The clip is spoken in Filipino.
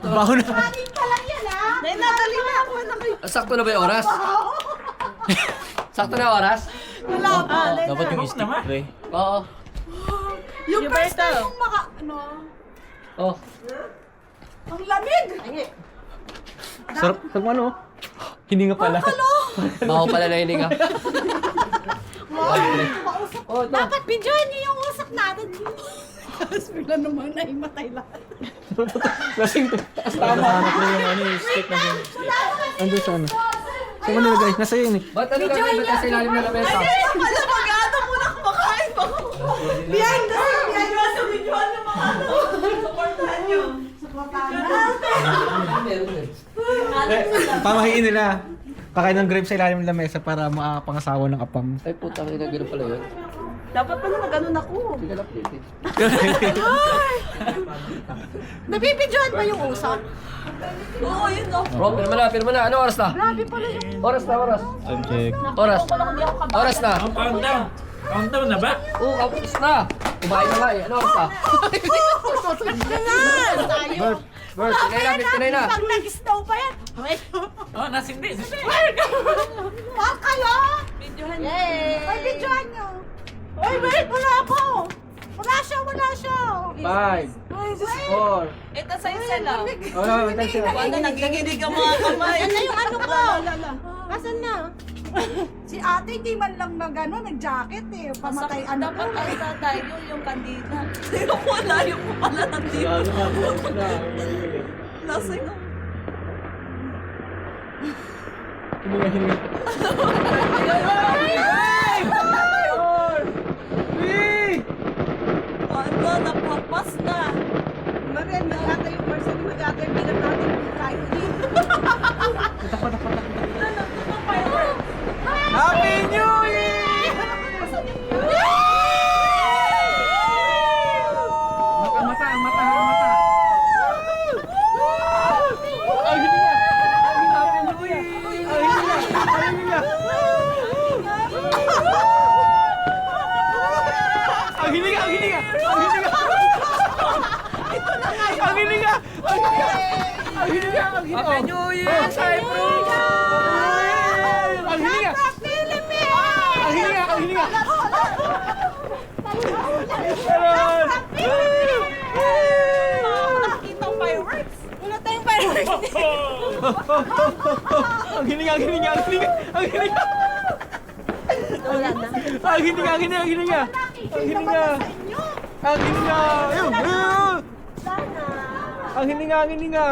Baho na. Kanin pa lang yan, ha? Nadali na ako na kayo. Sakto na ba yung oras? Sakto na yung oras? Wala pa. Dapat yung stick, pre. Oo. Yung first Gilberto. time yung ano, Oh. ang lamig. Sarap. Sarap ano? Hininga pala. Baho pala na hininga. Mausap. Oh, ito. Dapat videoan niyo yung usap natin. Tapos bigla namang naimatay lahat. Lasing to. Tama. Hanap ko yung ano, yung stick na yun. Andun sa ano. Saan mo nilagay? Nasa yun eh. Ba't ano gagawin ba tayo sa ilalim ng lamesa? Alam, mag-ano muna kumakain pa. Behind the scene, behind the scene, videoan yung mga ano. Supportahan nyo. Supportahan na. Pamahiin nila. Kakain ng grapes sa ilalim ng lamesa para makapangasawa ng apam. Ay puta, kaya gano'n pala yun. Dapat pala nag-ano ako. Hindi ka lang plate eh. Nabibidyoan ba yung usap? Oo, yun o. Bro, pirma na. Ano oras na? Grabe pala yung... Oras na. Time check. Oras. Oras na. Countdown! Countdown na ba? Oo, kapos na. Kumain na nga eh. Ano oras na? Bert. Bert, tinay na. Pag nag-snow pa yan. Oh, nasindi. Wag kayo! Videohan Ay, videoan nyo. Ay, wait, wala ako. Wala siya. 5, 4. Ito sa isa lang. Wala, wala siya. Ano, nagligilig ang mga kamay. Yan na yung ano ko. Asan na? Si ate hindi man lang nag-jacket eh. Pamatay ano Dapat ko. ang tayo yung kandila. Wala yung pala nandito. Lasing ako. Hininga. Ano, napapas na. Marian, mag-ata yung Marcel, mag-ata yung bilang natin yung kain. Happy New Year! Mata. Ang hininga. Happy New Year! Ang hininga. Ang hininga. Happy New Year, Cyprus! Ang hininga. Nakakita ang fireworks. Wala tayong fireworks. Ang hininga. Wala na. Ang hininga. Ayun. Ang hininga.